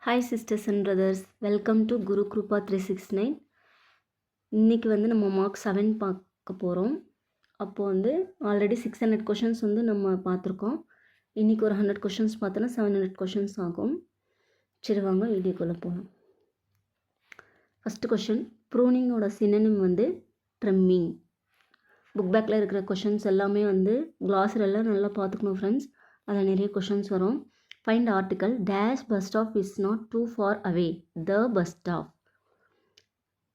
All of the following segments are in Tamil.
Hi sisters and brothers, welcome to Guru Kiruba 369. இன்றைக்கி வந்து நம்ம மார்க் 7 பார்க்க போகிறோம். அப்போது வந்து ஆல்ரெடி 600 கொஷின்ஸ் வந்து நம்ம பார்த்துருக்கோம். இன்றைக்கி ஒரு 100 கொஷின்ஸ் பார்த்தோன்னா 700 கொஷின்ஸ் ஆகும். சரி வாங்க வீடியோக்குள்ளே போகலாம். ஃபஸ்ட்டு கொஷின், ப்ரூனிங்கோட சினனிம் வந்து ட்ரிம்மிங். புக் பேக்கில் இருக்கிற கொஷின்ஸ் எல்லாமே வந்து கிளாஸரெல்லாம் நல்லா பார்த்துக்கணும் ஃப்ரெண்ட்ஸ். அதில் நிறைய கொஷின்ஸ் வரும். Find article dash bus stop is not too far away. The bus stop.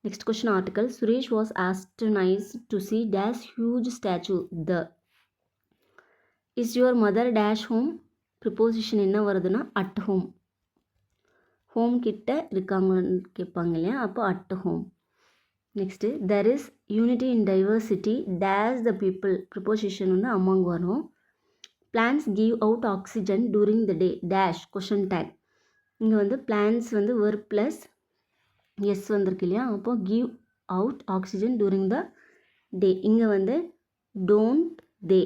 Next question article, Suresh was astonished to see dash huge statue. The. Is your mother dash home? Preposition என்ன வருதுன்னா at home. ஹோம் கிட்ட இருக்காங்கன்னு கேட்பாங்க இல்லையா, அப்போ at home. Next, there is unity in diversity dash the people. Preposition வந்து among வரும். plants give out oxygen during the day dash question tag. இங்கே வந்து plants வந்து verb plus எஸ் வந்திருக்கு இல்லையா, அப்போ give out oxygen during the day. இங்கே வந்து don't they.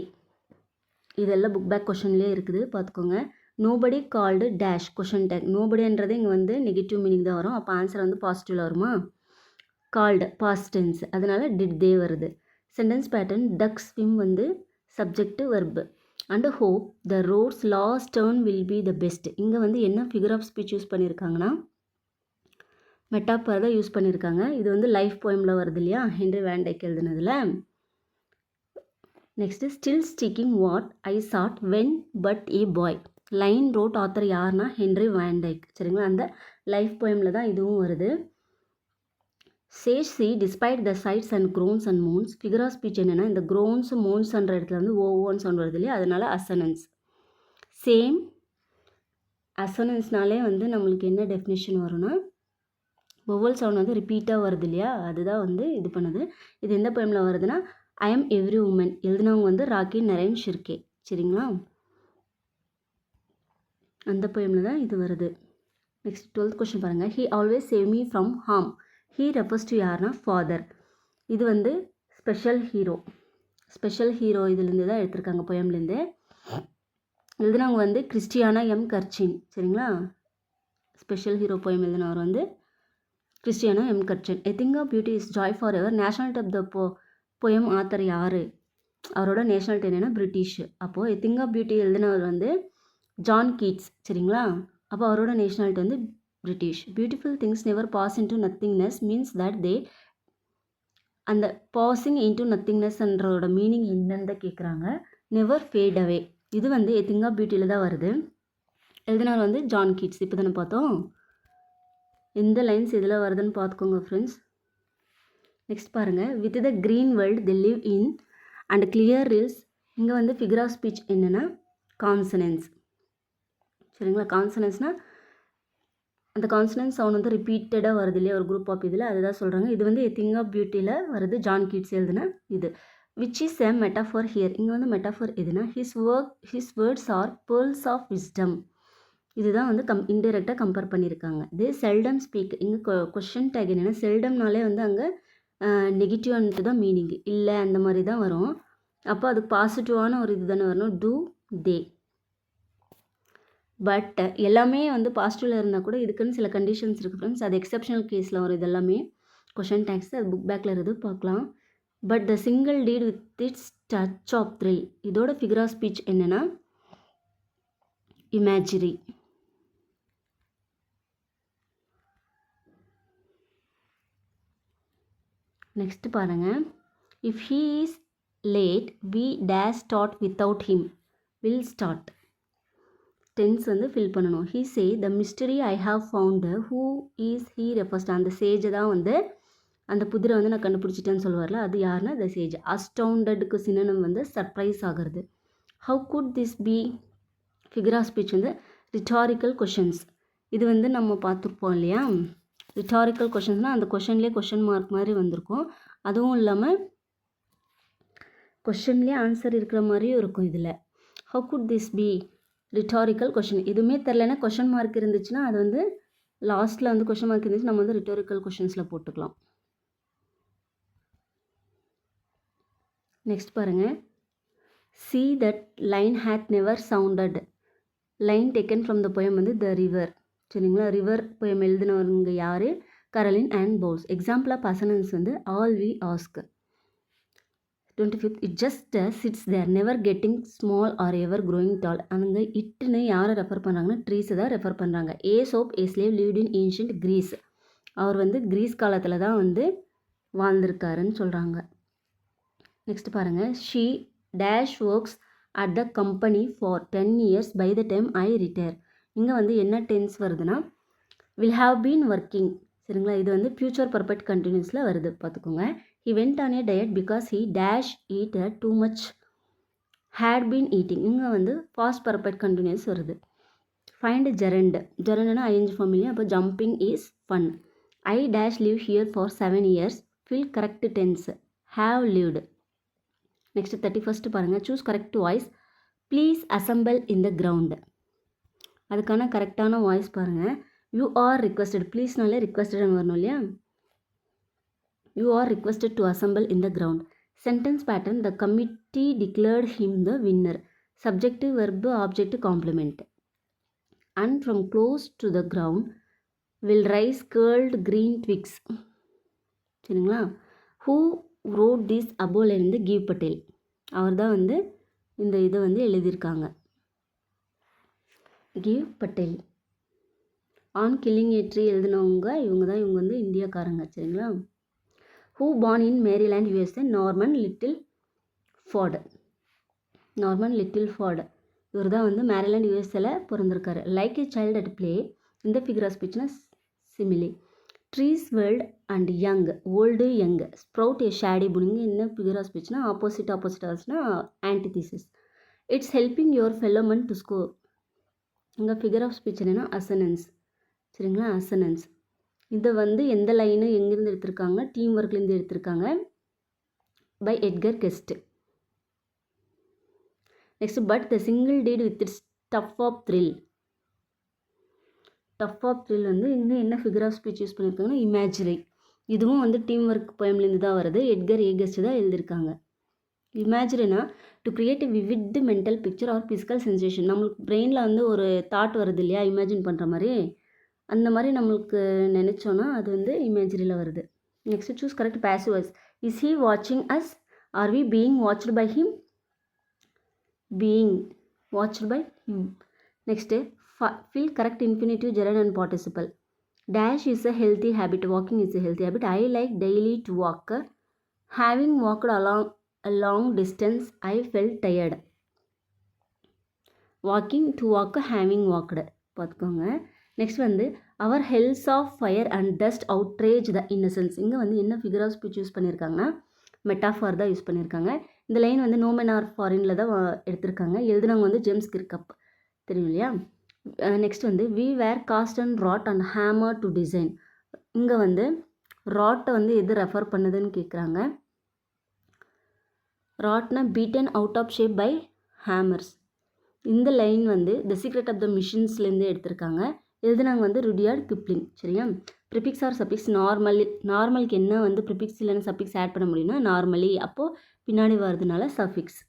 இதெல்லாம் புக் பேக் கொஷன்லேயே இருக்குது பார்த்துக்கோங்க. nobody called dash question tag. nobodyன்றது இங்கே வந்து நெகட்டிவ் மீனிங் தான் வரும். அப்போ ஆன்சர் வந்து பாசிட்டிவில் வருமா, called past tense, அதனால் did they வருது. சென்டென்ஸ் பேட்டர்ன், duck swim வந்து subject verb. and hope the road's last turn will be the best. இங்கே வந்து என்ன ஃபிகர் ஆஃப் ஸ்பீச் யூஸ் பண்ணியிருக்காங்கன்னா மெட்டாஃபர் தான் யூஸ் பண்ணியிருக்காங்க. இது வந்து லைஃப் போயமில் வருது இல்லையா, ஹென்ரி வேன் டைக் எழுதுனதில். Next, still sticking what I sat when but a boy. Line ரோட் ஆத்தர் யாருன்னா ஹென்ரி வேன் டைக். சரிங்களா, அந்த லைஃப் போயமில் தான் இதுவும் வருது. சேஷ் சி டிஸ்பைட் த சைட்ஸ் and groans and moans. Figure of speech என்னென்னா, இந்த க்ரோன்ஸ் மோன்ஸ்ன்ற இடத்துல வந்து ஓவோன்னு சவுண்ட் வருது இல்லையா, அதனால் அசனன்ஸ். சேம் அசனன்ஸ்னாலே வந்து நம்மளுக்கு என்ன டெஃபினேஷன் வரும்னா, வொவல் சவுண்ட் வந்து ரிப்பீட்டாக வருது இல்லையா, அதுதான் வந்து இது பண்ணுது. இது எந்த போயமில் வருதுன்னா, ஐ எம் எவ்ரி உமன். எழுதினவங்க வந்து ராக்கி நரேன் ஷிர்கே. சரிங்களா, அந்த போயமில் தான் இது வருது. நெக்ஸ்ட் 12th கொஸ்டின் பாருங்கள். He always save me from harm. He refers to யார்னா ஃபாதர். இது வந்து ஸ்பெஷல் ஹீரோ. ஸ்பெஷல் ஹீரோ இதுலேருந்து தான் எடுத்திருக்காங்க போயம்லேருந்து. எழுதினவங்க வந்து கிறிஸ்டியானா எம் கர்ச்சின். சரிங்களா, ஸ்பெஷல் ஹீரோ போயம் எழுதினவர் வந்து கிறிஸ்டியானா எம் கர்ச்சின். A thing of beauty is joy forever. Nationality of the poem author யார், அவரோட நேஷனாலிட்டி என்னென்னா பிரிட்டிஷ். அப்போது எ திங் ஆஃப் பியூட்டி எழுதினவர் வந்து ஜான் கீட்ஸ். சரிங்களா, அப்போ அவரோட நேஷனாலிட்டி வந்து British. Beautiful things never pass into nothingness means that they. அந்த பாசிங் இன்டு நத்திங்னஸ்ன்றோட மீனிங் என்னன்னு கேட்குறாங்க. Never fade away. இது வந்து எ திங் ஆஃப் பியூட்டியில் தான் வருது. எழுதினவர் வந்து ஜான் கீட்ஸ். இப்போ தானே பார்த்தோம். எந்த லைன்ஸ் இதில் வருதுன்னு பார்த்துக்கோங்க ஃப்ரெண்ட்ஸ். நெக்ஸ்ட் பாருங்கள். With the green world the live in and clear rills. இங்கே வந்து ஃபிகர் ஆஃப் ஸ்பீச் என்னென்னா கான்சனன்ஸ். சரிங்களா, கான்சனன்ஸ்னால் அந்த கான்சனன்ஸ் சவுண்ட் வந்து ரிப்பீட்டடாக வருது இல்லையா ஒரு குரூப் ஆஃப் இதில், அதுதான் சொல்கிறாங்க. இது வந்து எ திங் ஆஃப் பியூட்டியில் வருது, ஜான் கீட்ஸ் எழுதுனா இது. Which is a metaphor here. இங்கே வந்து மெட்டாஃபர் எதுனா his words are pearls of wisdom. இதுதான் வந்து இன்டெரக்டாக கம்பேர் பண்ணியிருக்காங்க. இது செல்டம் ஸ்பீக். இங்கே கொஷின் டேக் என்னென்னா, செல்டம்னாலே வந்து அங்கே நெகட்டிவ்ன்ட்டு தான் மீனிங் இல்லை அந்த மாதிரி தான் வரும். அப்போ அதுக்கு பாசிட்டிவான ஒரு இது தானே வரணும், டூ தே. பட் எல்லாமே வந்து பாசிட்டிவில் இருந்தால் கூட இதுக்குன்னு சில கண்டிஷன்ஸ் இருக்குது ஃப்ரெண்ட்ஸ். அது எக்ஸப்ஷனல் கேஸில் வரும். இது எல்லாமே கொஷின் டேக்ஸ், அது புக் பேக்கில் இருக்குது பார்க்கலாம். But the single deed with its touch of thrill. இதோட ஃபிகர் ஆஃப் ஸ்பீச் என்னென்னா இமேஜிரி. நெக்ஸ்ட் பாருங்கள். If he is late we dash start without him. Will start. Tense வந்து ஃபில் பண்ணணும். He say the mystery I have found. Who is he referred. அந்த சேஜை தான் வந்து அந்த புதிரை வந்து நான் கண்டுபிடிச்சிட்டேன்னு சொல்லுவார்ல, அது யாருன்னா த சேஜ். அஸ்டவுண்டடுக்கு சினனம் வந்து சர்ப்ரைஸ் ஆகிறது. How good this be. Figure of speech வந்து ரிட்டாரிக்கல் கொஷின்ஸ். இது வந்து நம்ம பார்த்துருப்போம் இல்லையா, ரிட்டாரிக்கல் கொஷின்ஸ்னால் அந்த கொஷன்லேயே கொஷின் மார்க் மாதிரி வந்திருக்கும். அதுவும் இல்லாமல் கொஷன்லேயே ஆன்சர் இருக்கிற மாதிரியும் இருக்கும் இதில். How good this be rhetorical question. எதுவுமே தெரிலனா கொஷின் மார்க் இருந்துச்சுன்னா அது வந்து லாஸ்ட்டில் வந்து கொஷின் மார்க் இருந்துச்சு நம்ம வந்து ரிட்டாரிக்கல் கொஷின்ஸில் போட்டுக்கலாம். நெக்ஸ்ட் பாருங்கள். See that line had never sounded. Line taken from the poem வந்து த ரிவர். சரிங்களா. ரிவர் போயம் எழுதினவங்க யார்? Caroline and Bowles. Example of assonance வந்து all we ask. 25th it just sits there never getting small or ever growing tall. அங்கே இட்டுன்னு யாரை ரெஃபர் பண்ணுறாங்கன்னா ட்ரீஸை தான் ரெஃபர் பண்ணுறாங்க. Aesop a slave lived in ancient Greece. அவர் வந்து கிரீஸ் காலத்தில் தான் வந்து வாழ்ந்திருக்காருன்னு சொல்கிறாங்க. நெக்ஸ்ட் பாருங்கள். She dash works at the company for 10 years by the time I retire. இங்கே வந்து என்ன டென்ஸ் வருதுன்னா வில் ஹாவ் பீன் ஒர்க்கிங். சரிங்களா. இது வந்து ஃப்யூச்சர் பர்ஃபெக்ட் கண்டினியூஸில் வருது பார்த்துக்கோங்க. He went on a diet because he dash eat too much had been eating. இங்கே வந்து ஃபாஸ்ட் பர்ஃபெக்ட் கண்டினியூஸ் வருது. Find gerund. ஜெரண்ட்னா ஐஎன்ஜி ஃபார்ம் இல்லையா. அப்போ jumping is fun. I dash live here for 7 years. Fill correct tense. Have lived. Next 31st பாருங்கள். Choose correct voice. Please assemble in the ground. அதுக்கான கரெக்டான வாய்ஸ் பாருங்கள். You are requested. ப்ளீஸ்னாலே ரிக்வெஸ்டட்னு வரணும் இல்லையா. You are requested to assemble in the ground. Sentence pattern. The committee declared him the winner. Subjective verb object complement. And from close to the ground will rise curled green twigs. சரிங்களா. ஹூ ரோட் திஸ் அபோலேருந்து கிவ் பட்டேல். அவர் தான் வந்து இந்த இதை வந்து எழுதியிருக்காங்க. Gieve Patel. On killing a tree எழுதினவங்க இவங்க வந்து இந்தியாக்காரங்க. சரிங்களா. Who born in Maryland USA. Norman Littleford. Norman Littleford இவர் தான் வந்து மேரிலேண்ட் யூஎஸ்ஏல பிறந்திருக்காரு. Like a child at play. இந்த ஃபிகர் ஆஃப் ஸ்பீச்னா simile. Trees old and young. Old young. Sprout a shady boon. என்ன ஃபிகர் ஆஃப் ஸ்பீச்னா ஆப்போசிட் ஆச்சுன்னா antithesis. It's helping your fellow man to score. இங்கே ஃபிகர் ஆஃப் ஸ்பீச் என்னென்னா அசனன்ஸ். சரிங்களா. அசனன்ஸ். இதை வந்து எந்த லைனு எங்கேருந்து எடுத்திருக்காங்க? டீம் ஒர்க்லேருந்து எடுத்திருக்காங்க. By Edgar Guest. Next but the single deed with its tough of thrill. Tough of thrill வந்து இங்கே என்ன ஃபிகர் ஆஃப் ஸ்பீச் யூஸ் பண்ணியிருக்காங்கன்னா இமேஜினரி. இதுவும் வந்து டீம் ஒர்க் போயம்லேருந்து தான் வருது. எட்கர் ஏகஸ்ட் தான் எழுதியிருக்காங்க. இமேஜினா to create a vivid mental picture or physical sensation. நம்மளுக்கு பிரெயினில் வந்து ஒரு தாட் வருது இல்லையா, இமேஜின் பண்ணுற மாதிரி. அந்த மாதிரி நம்மளுக்கு நினச்சோன்னா அது வந்து இமேஜரியில் வருது. Next choose correct passive voice. Is he வாட்சிங் us. Are we being watched by him. Being watched by him. Next fill correct infinitive, gerund and participle. Dash is a healthy habit. Walking is a healthy habit. I like daily to walk. Having walked along a long distance, I felt tired. Walking to walk, having walked. பார்த்துக்கோங்க. நெக்ஸ்ட் வந்து our hells of fire and dust outrage the innocence. இங்கே வந்து என்ன ஃபிகர் ஆஃப் ஸ்பீச் யூஸ் பண்ணியிருக்காங்கன்னா மெட்டாஃபார் தான் யூஸ் பண்ணியிருக்காங்க. இந்த லைன் வந்து நோ மென் ஆர் ஃபாரினில் தான் எடுத்திருக்காங்க. எழுதுனவங்க வந்து ஜேம்ஸ் கிர்கப். தெரியும் இல்லையா. நெக்ஸ்ட் வந்து we were cast and wrought and hammer to design. இங்கே வந்து ராட்டை வந்து எது ரெஃபர் பண்ணுதுன்னு கேட்குறாங்க. ராட்னா beaten out of shape by hammers. இந்த லைன் வந்து த சீக்ரெட் ஆஃப் த மிஷின்ஸ்லேருந்து எடுத்திருக்காங்க. எழுதுனாங்க வந்து ருடியார்ட் கிப்ளிங். சரியா. ப்ரிபிக்ஸ் ஆர் சஃபிக்ஸ். நார்மலுக்கு என்ன வந்து ப்ரிபிக்ஸ் இல்லைன்னா சஃபிக்ஸ் ஆட் பண்ண முடியும்னா நார்மலி. அப்போது பின்னாடி வர்றதுனால சஃபிக்ஸ்.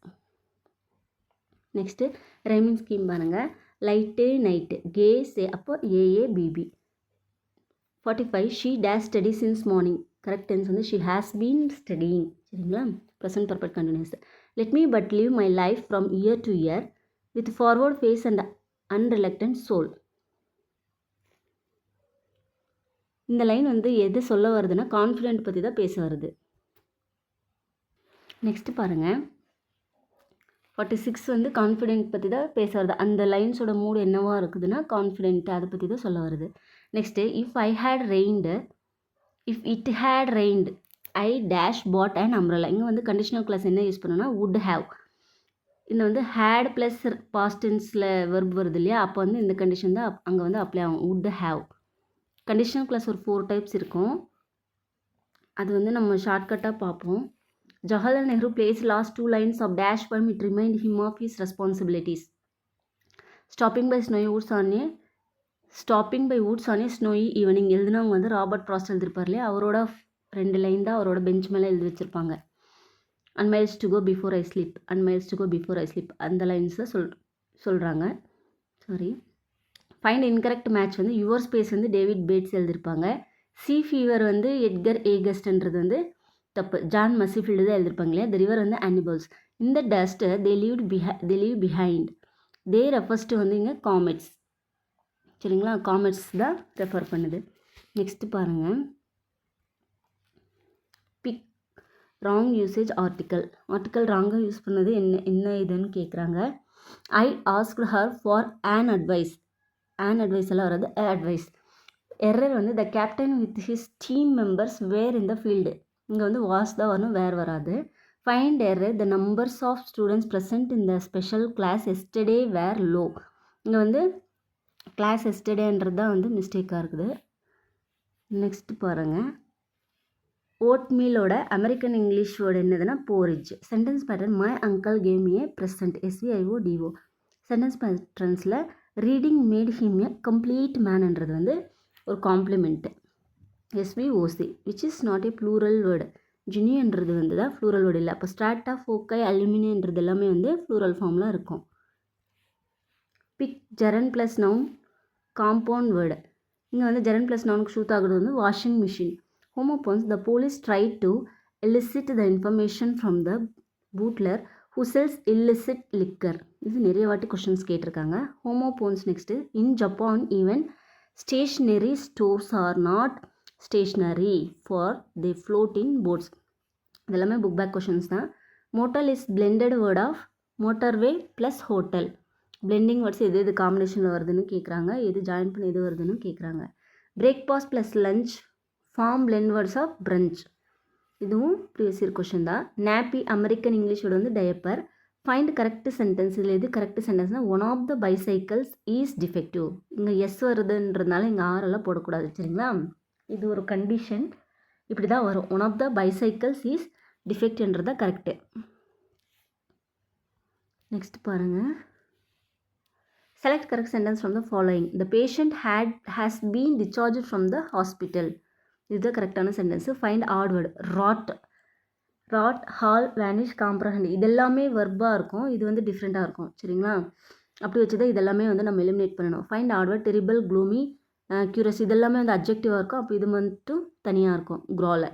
நெக்ஸ்ட்டு ரைமிங் ஸ்கீம் பாருங்கள். Light night. கே சே. அப்போ A A B B. 45 she dash study since morning. Correct tense வந்து ஷீ ஹேஸ் பீன் ஸ்டடியிங். சரிங்களா. Present perfect continuous. Let me but live my life from year to year with forward face and unreluctant soul. இந்த லைன் வந்து எது சொல்ல வருதுன்னா கான்ஃபிடென்ட் பற்றி தான் பேச வருது. நெக்ஸ்ட் பாருங்கள். 46 வந்து கான்ஃபிடென்ட் பற்றி தான் பேச வருது. அந்த லைன்ஸோட மூடு என்னவா இருக்குதுன்னா கான்ஃபிடென்ட், அதை பற்றி தான் சொல்ல வருது. Next if it had rained I dash bought an umbrella. இங்கே வந்து கண்டிஷனல் கிளாஸ் என்ன யூஸ் பண்ணோன்னா வுட் ஹேவ். இந்த வந்து ஹேட் ப்ளஸ் பாஸ்ட் டென்ஸில் வெர்ப் வருது இல்லையா, அப்போ வந்து இந்த கண்டிஷன் தான் அங்கே வந்து அப்ளை ஆகும். Would have. கண்டிஷனல் கிளாஸ் ஒரு 4 டைப்ஸ் இருக்கும். அது வந்து நம்ம ஷார்ட்கட்டாக பார்ப்போம். Jawaharlal Nehru plays last 2 lines of dash poem. It reminded him of his responsibilities. Stopping by woods on a snowy evening. எழுதினவங்க வந்து ராபர்ட் ஃப்ராஸ்ட் எழுதிருப்பார் இல்லையா, அவரோட 2 லைன் தான் அவரோட பெஞ்ச் மேலே எழுதி வச்சுருப்பாங்க. And miles to go before I sleep. And miles to go before I sleep. அந்த லைன்ஸை சொல்கிறாங்க. சாரி. ஃபைண்ட் இன்கரெக்ட் மேட்ச் வந்து யுவர் ஸ்பேஸ் வந்து டேவிட் பேட்ஸ் எழுதியிருப்பாங்க. சி ஃபீவர் வந்து எட்கர் ஏகஸ்ட்ன்றது வந்து தப்பு. ஜான் மசிஃபீல்டு தான் எழுதியிருப்பாங்க இல்லையா. த ரிவர் வந்து ஆனிமல்ஸ். இந்த dust they leave behind. They refers to வந்து இங்கே காமெட்ஸ். சரிங்களா, காமெட்ஸ் தான் ரெஃபர் பண்ணுது. நெக்ஸ்ட்டு பாருங்கள், பிக் ராங் யூசேஜ் ஆர்டிக்கல் ராங்காக யூஸ் பண்ணது என்ன இதுன்னு கேட்குறாங்க. I asked her for an advice எல்லாம் வராது, அட்வைஸ். எரர் வந்து the captain with his team members were in the field. இங்கே வந்து வாஸ் தான் வரணும், வேர் வராது. Find error the numbers of students present in the special class yesterday were low. இங்கே வந்து கிளாஸ் எஸ்டர்டேன்றது தான் வந்து மிஸ்டேக்காக இருக்குது. நெக்ஸ்ட் பாருங்கள், ஓட்மீலோட அமெரிக்கன் இங்கிலீஷ் வேர்டு என்னதுன்னா porridge. Sentence pattern my uncle came a present, SVIODO. Sentence பேட்டர்ன்ஸில் reading made him a complete மேன்ன்றது வந்து ஒரு complement, SVOC, which is not a plural word. ஜினின்றது வந்து தான் ப்ளூரல் வேர்டு இல்லை. அப்போ ஸ்ட்ராட்டா, ஃபோக்கை, அலுமினியன்றது எல்லாமே வந்து ப்ளூரல் ஃபார்மில் இருக்கும். Pick gerund plus noun compound word. இங்கே வந்து ஜெரன் ப்ளஸ் நவுனுக்கு ஷூட் ஆகுறது வந்து washing machine. Homophones the police try to elicit the information from the bootlegger who sells illicit liquor. இது நிறைய வாட்டி கொஷின்ஸ் கேட்டிருக்காங்க. Homophones. Next, in Japan even stationery stores are not stationary for the floating boats. இதெல்லாமே புக் பேக் கொஷின்ஸ் தான். Motel is blended word of motorway plus hotel. Blending words எது காம்பினேஷனில் வருதுன்னு கேட்குறாங்க, எது ஜாயின் பண்ணி எது வருதுன்னு கேட்குறாங்க. Breakfast plus lunch form blend words of brunch. இதுவும் ப்ரீவியஸ் இயர் கொஷின் தான். நாப்பி அமெரிக்கன் இங்கிலீஷோட வந்து டயப்பர். Find correct sentence. இதில் எது கரெக்ட் சென்டென்ஸ்னால் one of the bicycles is defective. இங்கே எஸ் வருதுன்றதுனால இங்கே ஆரெல்லாம் போடக்கூடாது, சரிங்களா. இது ஒரு கண்டிஷன், இப்படி தான் வரும். One of the bicycles is டிஃபெக்ட்ன்றது தான் கரெக்டு. நெக்ஸ்ட் பாருங்கள், select correct sentence from the following. The patient has been discharge from the hospital. இதுதான் கரெக்டான sentence. Find odd word. Rod, hall, vanish, comprehend. இதெல்லாமே வெர்பாக இருக்கும், இது வந்து டிஃப்ரெண்ட்டாக இருக்கும், சரிங்களா. அப்படி வச்சு தான் இதெல்லாமே வந்து நம்ம எலிமினேட் பண்ணணும். Find odd word. Terrible, gloomy, curious இதெல்லாமே வந்து அப்ஜெக்டிவாக இருக்கும், அப்போ இது மட்டும் தனியாக இருக்கும் க்ராவில்.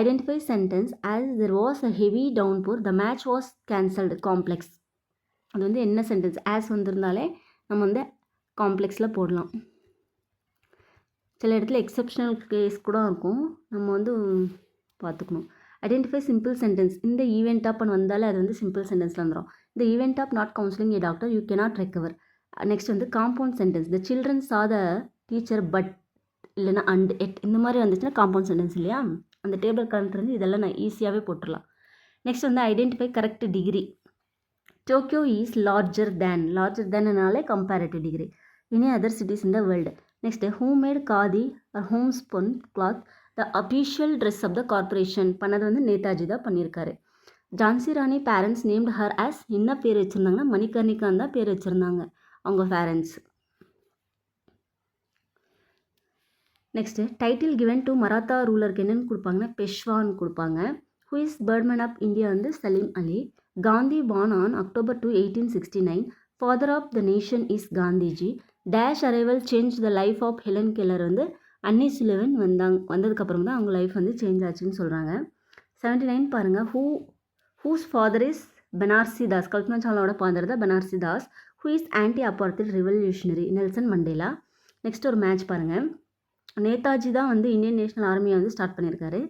Identify sentence as there was a heavy downpour the match was cancelled. Complex. அது வந்து என்ன சென்டென்ஸ் ஆஸ் வந்திருந்தாலே நம்ம வந்து காம்ப்ளெக்ஸில் போடலாம். சில இடத்துல எக்ஸப்ஷனல் கேஸ் கூட இருக்கும், நம்ம வந்து பார்த்துக்கணும். Identify simple sentence. இந்த ஈவெண்ட் ஆப் வந்தாலே அது வந்து சிம்பிள் சென்டென்ஸில் வந்துடும். இந்த event of not counselling a doctor you cannot recover. Next வந்து compound sentence. The children saw the teacher but இல்லைனா அண்ட் எட் இந்த மாதிரி வந்துச்சுன்னா காம்பவுண்ட் சென்டென்ஸ் இல்லையா. அந்த டேபிள் கரண்ட் இருந்து இதெல்லாம் நான் ஈஸியாகவே போட்டுடலாம். நெக்ஸ்ட் வந்து identify correct degree. Tokyo is larger தேன்னாலே comparative degree. Any other cities in the world. Next homemade khadi or homespun cloth the official dress of the corporation. பண்ணது வந்து நேதாஜி தான் பண்ணியிருக்காரு. Jhansi Rani parents named her as என்ன பேர் வச்சுருந்தாங்கன்னா மணிகர்ணிகான் தான் பேர் வச்சுருந்தாங்க அவங்க parents. Next title given to Maratha ரூலருக்கு என்னென்னு கொடுப்பாங்கன்னா பெஷ்வான்னு கொடுப்பாங்க. Who is birdman of India வந்து Salim Ali. Gandhi born on October 2, 1869. Father of the nation is Gandhiji. Dash arrival change the life of Helen Keller வந்து அன்னி சுலிவன் வந்ததுக்கப்புறம் தான் அவங்க லைஃப் வந்து சேஞ்ச் ஆச்சுன்னு சொல்கிறாங்க. 79 பாருங்கள். Whose father is Banarsi Das. Kalpana சாவ்லாவோட ஃபாதர் தான் Banarsi Das. Who is anti apartheid revolutionary Nelson Mandela. Next ஒரு மேட்ச் பாருங்கள். நேதாஜி தான் வந்து இந்தியன் நேஷனல் ஆர்மியை வந்து ஸ்டார்ட் பண்ணியிருக்காரு.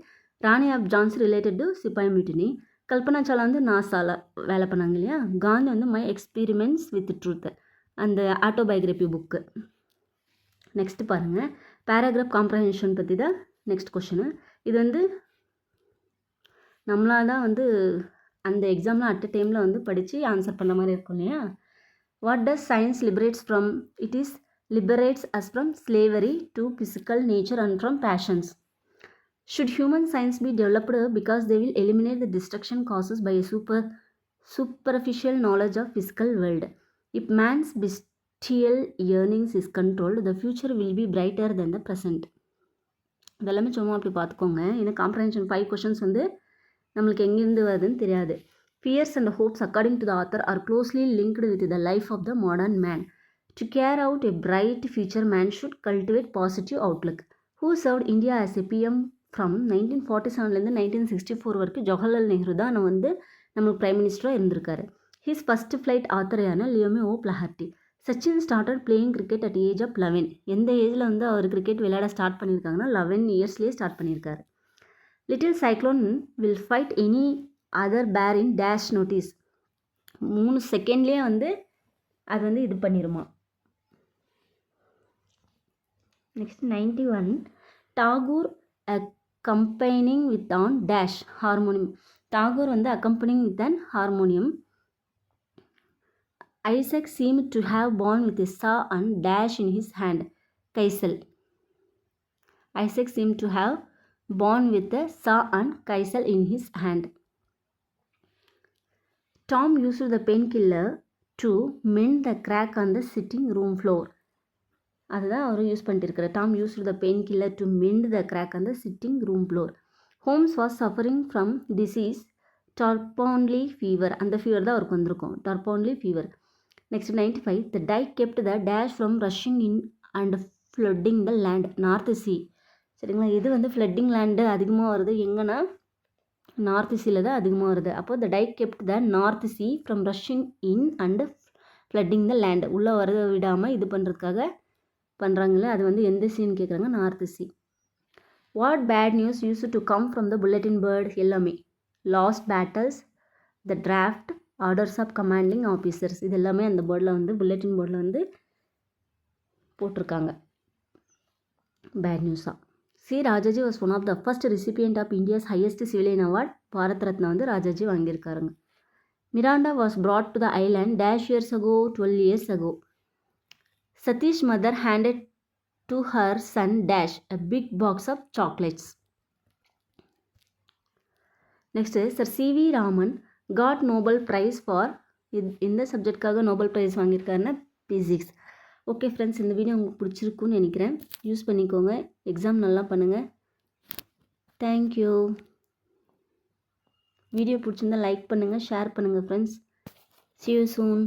ராணி ஆஃப் ஜான்சி ரிலேட்டட் டு சிப்பாய் மியூட்டினி. கல்பனா சாவ்லா வந்து நாசாவில் வேலை பண்ணாங்க இல்லையா. காந்தி வந்து மை எக்ஸ்பீரிமெண்ட்ஸ் வித் ட்ரூத் அந்த ஆட்டோபயோகிராஃபி புக்கு. நெக்ஸ்ட்டு பாருங்கள், பேராகிராஃப் காம்ப்ரஹென்ஷன் பற்றி தான் நெக்ஸ்ட் கொஷினு. இது வந்து நம்மளாக தான் வந்து அந்த எக்ஸாமில் அட் அ டைமில் வந்து படித்து ஆன்சர் பண்ண மாதிரி இருக்கும் இல்லையா. What does science liberates from? It is liberates us from slavery to physical nature and from passions. Should human science be developed because they will eliminate the destruction caused by a superficial knowledge of physical world? If man's bestial yearnings is controlled, the future will be brighter than the present. இதெல்லாமே சும்மா அப்படி பார்த்துக்கோங்க. இந்த காம்ப்ரஹென்ஷன் 5 கொஷின்ஸ் வந்து நம்மளுக்கு எங்கேருந்து வருதுன்னு தெரியாது. Fears and hopes according to the author are closely linked with the life of the modern man. To carry out a bright future, man should cultivate positive outlook. Who served India as a PM from 1947லேருந்து 1964 வரைக்கும் ஜவஹர்லால் நேரு தான் நம்மளுக்கு பிரைம் மினிஸ்டராக இருந்திருக்காரு. ஹிஸ் ஃபஸ்ட் ஃப்ளைட் ஆத்தரையான Liam O'Flaherty. Sachin started playing cricket at age of 11. எந்த ஏஜில் அவர் கிரிக்கெட் விளையாட ஸ்டார்ட் பண்ணியிருக்காங்கன்னா 11 இயர்ஸ்லேயே ஸ்டார்ட் பண்ணியிருக்காரு. Little cyclone will fight any other bear in dash notice. 3 செகண்ட்லேயே அது இது பண்ணிடுமா. Next 91. Tagore accompanying with on dash harmonium. Tagore accompanying with an harmonium. Isaac seemed to have born with a saw and dash in his hand. Kaisel. Isaac seemed to have born with a saw and kaisel in his hand. Tom used the painkiller to mend the crack on the sitting room floor. அதுதான் அவர் யூஸ் பண்ணிட்டு Tom use the pain killer to mend the crack அந்த sitting room floor. Holmes was suffering from disease Tapanuli fever. அந்த ஃபீவர் தான் அவருக்கு வந்திருக்கும், Tapanuli fever. Next 95. The dyke kept the dash from rushing in and flooding the land North Sea. சரிங்களா, இது ஃப்ளட்டிங் லேண்டு அதிகமாக வருது எங்கன்னா நார்த் சீல தான் அதிகமாக வருது. அப்போ the dyke kept the North Sea from rushing in and flooding the land. உள்ளே வர விடாமல் இது பண்ணுறதுக்காக பண்ணுறாங்களே, அது எந்த சீன்னு கேட்குறாங்க, North Sea. What bad news used to come from the bulletin board. எல்லாமே lost battles, the draft, orders of commanding officers, இது எல்லாமே அந்த பேர்டில் புல்லட்டின் போர்டில் போட்டிருக்காங்க பேட் நியூஸாக. C Rajaji was one of the first recipient of India's highest civilian award. Bharat Ratna Rajaji வாங்கியிருக்காருங்க. Miranda was brought to the island dash years ago, 12 years ago. Satish mother handed to her son dash a big box of chocolates. Next is Sir C.V. Raman got Nobel Prize for இந்த சப்ஜெக்ட்காக நோபல் ப்ரைஸ் வாங்கியிருக்காருன்னா பிசிக்ஸ். ஓகே ஃப்ரெண்ட்ஸ், இந்த வீடியோ உங்களுக்கு பிடிச்சிருக்குன்னு நினைக்கிறேன். யூஸ் பண்ணிக்கோங்க, எக்ஸாம் நல்லா பண்ணுங்கள். தேங்க்யூ. வீடியோ பிடிச்சிருந்தா லைக் பண்ணுங்கள், ஷேர் பண்ணுங்கள் ஃப்ரெண்ட்ஸ். See you soon.